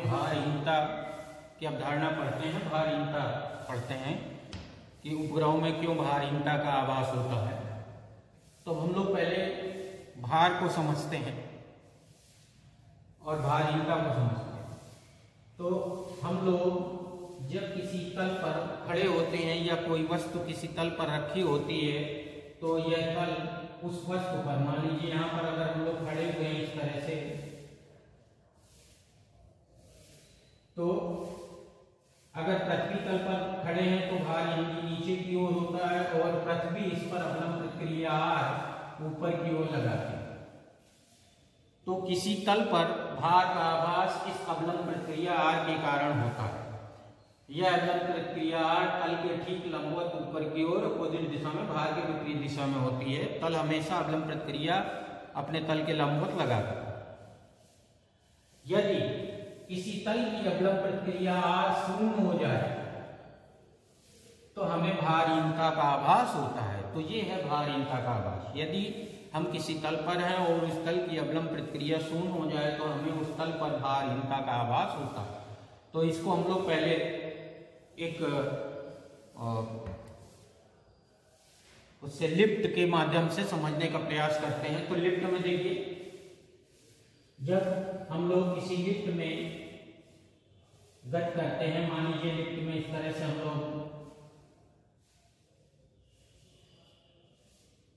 भारहीनता की अवधारणा पढ़ते हैं, भारहीनता पढ़ते हैं कि उपग्रहों में क्यों भारहीनता का आभास होता है। तो हम लोग पहले भार को समझते हैं और भारहीनता को समझते हैं। तो हम लोग जब किसी तल पर खड़े होते हैं या कोई वस्तु किसी तल पर रखी होती है तो यह तल उस वस्तु पर, मान लीजिए यहाँ पर अगर हम लोग खड़े हुए हैं इस तरह से, तो अगर पृथ्वी तल पर खड़े हैं तो भार यहाँ नीचे की ओर होता है और पृथ्वी इस पर अवलंब प्रक्रिया आर ऊपर की ओर लगाती है। तो किसी तल पर भार का आभास इस अवलंब प्रक्रिया आर के कारण होता है। यह अवलंब प्रक्रिया आर तल के ठीक लंबवत ऊपर की ओर अपोजिट दिशा में भार के विपरीत दिशा में होती है। तल हमेशा अवलंब प्रक्रिया अपने तल के लंबवत लगाता है। यदि किसी तल की अवलंब प्रक्रिया आर शून्य हो जाए तो हमें भारहीनता का आभास होता है। तो ये है भारहीनता का आभास। यदि हम किसी तल पर हैं और उस तल की अवलंब प्रक्रिया शून्य हो जाए तो हमें उस तल पर भारहीनता का आभास होता है। तो इसको हम लोग पहले एक उससे लिफ्ट के माध्यम से समझने का प्रयास करते हैं। तो लिफ्ट में देखिए, जब हम लोग किसी लिफ्ट में गति करते हैं, मान लीजिए लिफ्ट में इस तरह से हम लोग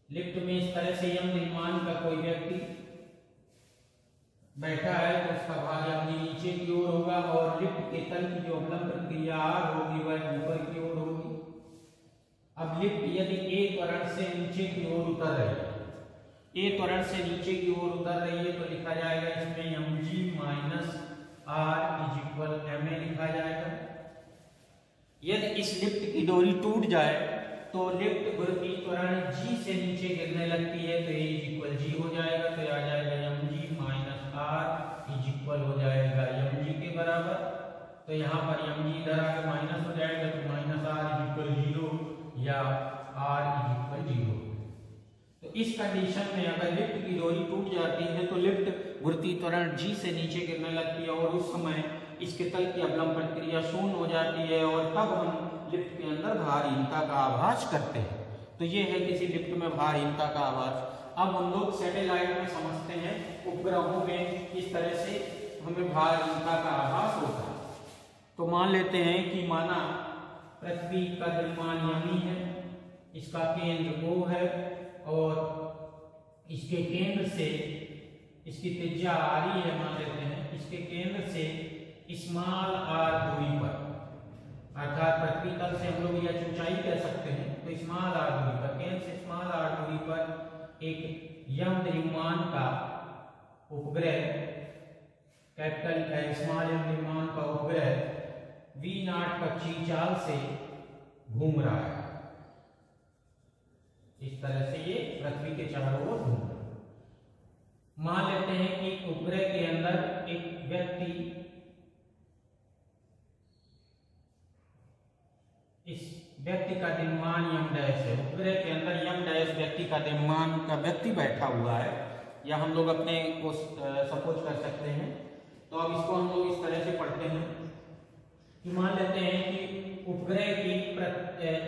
लिफ्ट में इस तरह से यम निर्माण का कोई व्यक्ति बैठा है तो उसका भार अपनी नीचे की ओर होगा और लिफ्ट के तल की जो अवलंब प्रक्रिया आर होगी वह ऊपर की ओर होगी। अब लिफ्ट यदि ए त्वरण से नीचे की ओर उतर रही है, ए त्वरण से नीचे की ओर उतर रही है तो लिखा जाएगा इसमें mg minus R is equal ma लिखा जाएगा। यदि इस लिफ्ट की डोरी टूट जाए तो लिफ्ट गुरुत्वीय त्वरण g से नीचे गिरने लगती है तो a इज इक्वल g हो जाएगा। तो आ जाएगा mg minus R is equal हो जाएगा mg के बराबर। तो यहाँ पर mg इधर आकर माइनस हो जाएगा तो माइनस आर इज इक्वल 0 या r इज इक्वल 0। तो इस कंडीशन में अगर लिफ्ट की डोरी टूट जाती है तो लिफ्ट गुरुत्वीय त्वरण g से नीचे गिरने लगती है और उस समय इसके तल की अवलंब प्रक्रिया शून्य हो जाती है और तब हम लिफ्ट के अंदर भारहीनता का आभास करते हैं। तो ये है किसी लिफ्ट में भारहीनता का आभास। अब हम लोग सैटेलाइट में समझते हैं, उपग्रहों में इस तरह से हमें भारहीनता का आभास होता है। तो मान लेते हैं कि माना पृथ्वी का द्रव्यमान यमी है, इसका केंद्र O है और इसके केंद्र से इसकी त्रिज्या आरी है, मान लेते हैं इसके केंद्र से स्मॉल r दूरी पर, अर्थात पृथ्वी तल से हम लोग यह ऊंचाई कह सकते हैं, तो स्मॉल r दूरी पर, केंद्र से स्मॉल r दूरी पर एक यम द्रव्यमान का उपग्रह, कैपिटल स्मॉल यम द्रव्यमान का उपग्रह v0 कक्षीय चाल से घूम रहा है। इस तरह से ये पृथ्वी के चारों ओर घूम रहा है। मान लेते हैं कि उपग्रह के अंदर एक व्यक्ति इस व्यक्ति का द्रव्यमान यम डैश है, उपग्रह के अंदर यम डैश व्यक्ति का द्रव्यमान का व्यक्ति बैठा हुआ है, या हम लोग अपने को सपोज कर सकते हैं। तो अब इसको हम लोग इस तरह से पढ़ते हैं कि मान लेते हैं कि उपग्रह की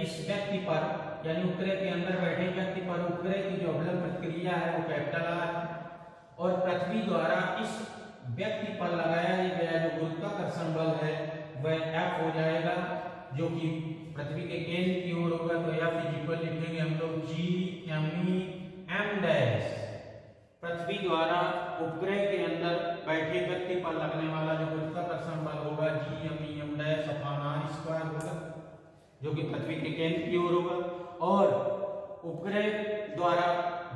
इस व्यक्ति पर, यानी उपग्रह के अंदर बैठे व्यक्ति पर उपग्रह की जो अवलंब प्रक्रिया है वो कैपिटल आर है और पृथ्वी द्वारा इस व्यक्ति पर लगाया गया जो गुरुत्वाकर्षण बल है वह F हो जाएगा, जो कि पृथ्वी के केंद्र की ओर होगा। तो F इज इक्वल लिखेंगे हम लोग g me m डैश, पृथ्वी द्वारा उपग्रह के अंदर बैठे व्यक्ति पर लगने वाला जो गुरुत्वाकर्षण बल होगा g me m dash upon r square होगा, जो कि पृथ्वी के केंद्र की ओर होगा। और उपग्रह द्वारा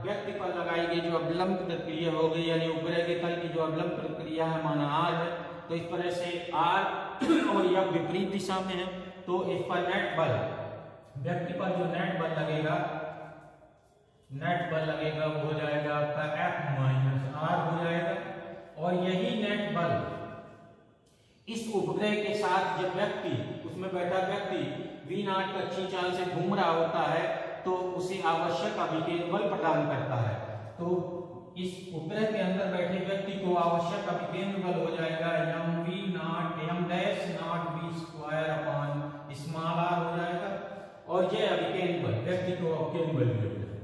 व्यक्ति पर लगाई गई जो अवलंब प्रक्रिया हो गई, यानी उपग्रह के तल की जो अवलंब प्रक्रिया है माना r है, तो इस तरह से r और यह विपरीत दिशा में है तो इस पर नेट बल, व्यक्ति पर जो नेट बल लगेगा वो हो जाएगा आपका F माइनस R हो जाएगा। और यही नेट बल इस उपग्रह के साथ जब व्यक्ति, उसमें बैठा व्यक्ति v0 कक्षीय चाल से घूम रहा होता है तो उसे आवश्यक अभिकेंद्र बल प्रदान करता है। तो इस उपग्रह के अंदर बैठे व्यक्ति को आवश्यक अभिकेंद्र बल हो जाएगा m dash v square upon small r हो जाएगा। और यह अभिकेंद्र बल व्यक्ति को अभिकेंद्र बल दिया जाएगा,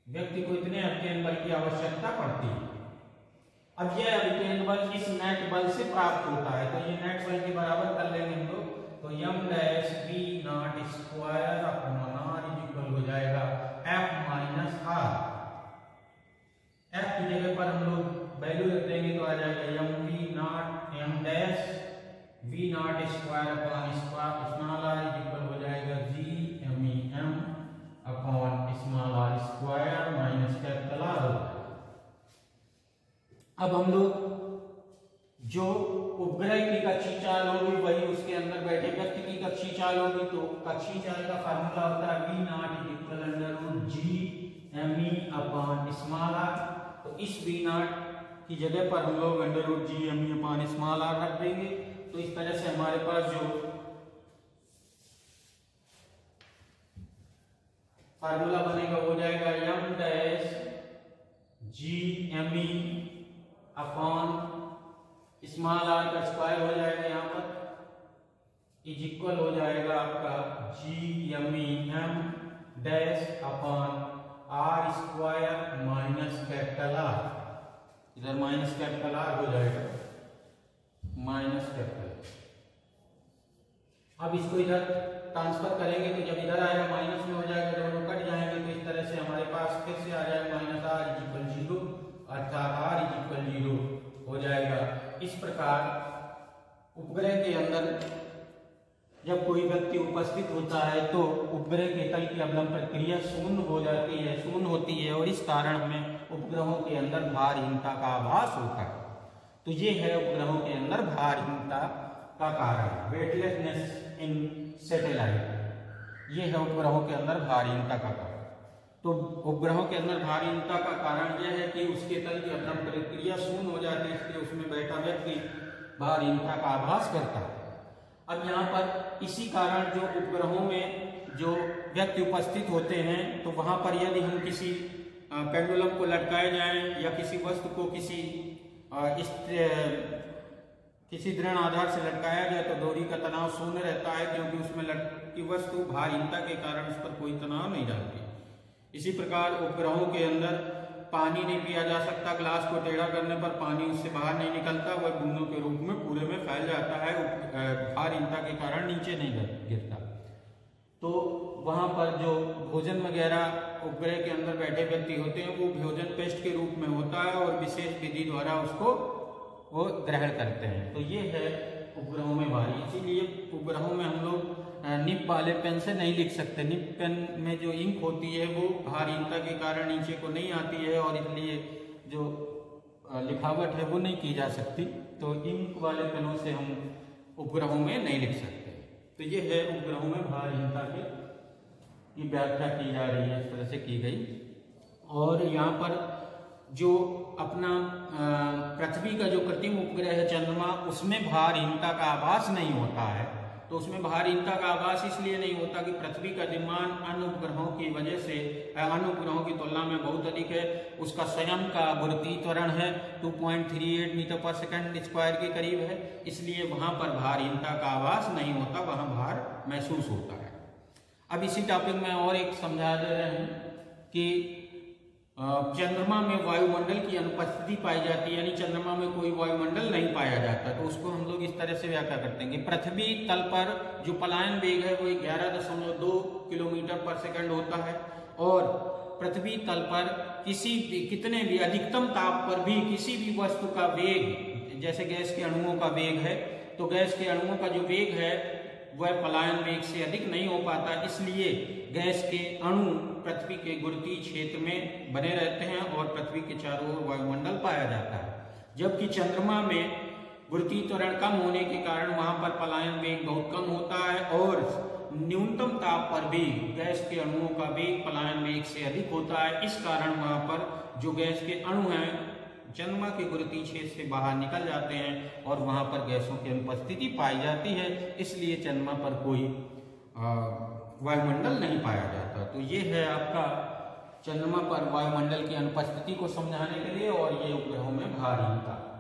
व्यक्ति को इतने अभिकेंद्र बल की आवश्यकता पड़ती है। अब यह अभिकेंद्र बल इस नेट बल से प्राप्त होता है, तो ये नेट बल के बराबर कर लेंगे हम लोग। तो m dash v square upon r equal हो जाएगा f माइनस r। f की जगह पर हम लोग वैल्यू रख देंगे तो आ जाएगा m dash v square upon small r equal हो जाएगा g m upon small r square minus capital R होगा। अब हम लोग जो उपग्रह की कक्षी चाल होगी वही उसके अंदर बैठे व्यक्ति की कक्षी चाल होगी। तो कक्षी चाल का फार्मूला होता है v0 equal under g m upon small r। तो इस v0 की जगह पर हम लोग under g m upon small r रख देंगे। तो इस तरह से हमारे पास जो फार्मूला बनेगा वो जाएगा m dash g m upon small r का स्क्वायर हो जाएगा, यहाँ पर इज इक्वल हो जाएगा आपका g m dash upon r square minus capital R। इधर माइनस कैपिटल R हो जाएगा, माइनस कैपिटल। अब इसको इधर ट्रांसफर करेंगे तो जब इधर आएगा माइनस में हो जाएगा, दोनों कट जाएंगे। तो इस तरह से हमारे पास फिर से आ जाएगा माइनस r इक्वल 0 अर्थात r इक्वल 0 हो जाएगा। इस प्रकार उपग्रह के अंदर जब कोई व्यक्ति उपस्थित होता है तो उपग्रह के तल की अवलंब प्रक्रिया शून्य हो जाती है, शून्य होती है, और इस कारण हमें उपग्रहों के अंदर भारहीनता का आभास होता है। तो ये है उपग्रहों के अंदर भारहीनता का कारण, वेटलेसनेस इन सैटेलाइट। ये है उपग्रहों के अंदर भारहीनता का कारण। तो उपग्रहों के अंदर भारहीनता का कारण यह है कि उसके तल की अवलंब प्रक्रिया शून्य हो जाती है, इसलिए उसमें बैठा व्यक्ति भारहीनता का आभास करता है। अब यहाँ पर इसी कारण जो उपग्रहों में जो व्यक्ति उपस्थित होते हैं तो वहां पर यदि हम किसी पेंडुलम को लटकाए जाएं या किसी वस्तु को किसी दृढ़ आधार से लटकाया जाए तो डोरी का तनाव शून्य रहता है, क्योंकि उसमें लटकी वस्तु भारहीनता के कारण उस पर कोई तनाव नहीं डालती। इसी प्रकार उपग्रहों के अंदर पानी नहीं पिया जा सकता, ग्लास को टेढ़ा करने पर पानी उससे बाहर नहीं निकलता, वह बूंदों के रूप में पूरे में फैल जाता है, भारहीनता के कारण नीचे नहीं गिरता। तो वहां पर जो भोजन वगैरह उपग्रह के अंदर बैठे व्यक्ति होते हैं वो भोजन पेस्ट के रूप में होता है और विशेष विधि द्वारा उसको वो ग्रहण करते हैं। तो ये है उपग्रहों में भारी। इसीलिए उपग्रहों में हम लोग निब वाले पेन से नहीं लिख सकते। निब पेन में जो इंक होती है वो भारहीनता के कारण नीचे को नहीं आती है और इसलिए जो लिखावट है वो नहीं की जा सकती। तो इंक वाले पेनों से हम उपग्रहों में नहीं लिख सकते। तो ये है उपग्रहों में भारहीनता की व्याख्या की जा रही है, इस तरह से की गई। और यहाँ पर जो अपना पृथ्वी का जो कृत्रिम उपग्रह है चंद्रमा, उसमें भारहीनता का आभास नहीं होता है। तो उसमें भारहीनता का आभास इसलिए नहीं होता कि पृथ्वी का द्रव्यमान अन्य उपग्रहों की वजह से अन्य उपग्रहों की तुलना में बहुत अधिक है। उसका स्वयं का गुरुत्वीय त्वरण है 2.38 मीटर पर सेकंड स्क्वायर के करीब है, इसलिए वहां पर भारहीनता का आभास नहीं होता, वहां भार महसूस होता है। अब इसी टॉपिक में और एक समझा दे रहे हैं कि चंद्रमा में वायुमंडल की अनुपस्थिति पाई जाती है, यानी चंद्रमा में कोई वायुमंडल नहीं पाया जाता। तो उसको हम लोग इस तरह से व्याख्या करते हैं कि पृथ्वी तल पर जो पलायन वेग है वो 11.2 किलोमीटर पर सेकंड होता है, और पृथ्वी तल पर कितने भी अधिकतम ताप पर भी किसी भी वस्तु का वेग, जैसे गैस के अणुओं का वेग है, तो गैस के अणुओं का जो वेग है वह पलायन वेग से अधिक नहीं हो पाता, इसलिए गैस के अणु पृथ्वी के गुरुत्वीय क्षेत्र में बने रहते हैं और पृथ्वी के चारों ओर वायुमंडल पाया जाता है। जबकि चंद्रमा में गुरुत्वीय त्वरण कम होने के कारण वहां पर पलायन वेग बहुत कम होता है और न्यूनतम ताप पर भी गैस के अणुओं का वेग पलायन वेग से अधिक होता है। इस कारण वहां पर जो गैस के अणु हैं चंद्रमा के गुरुत्वीय क्षेत्र से बाहर निकल जाते हैं और वहां पर गैसों की अनुपस्थिति पाई जाती है, इसलिए चंद्रमा पर कोई वायुमंडल नहीं पाया जाता। तो ये है आपका चंद्रमा पर वायुमंडल की अनुपस्थिति को समझाने के लिए और ये उपग्रहों में भारी होता।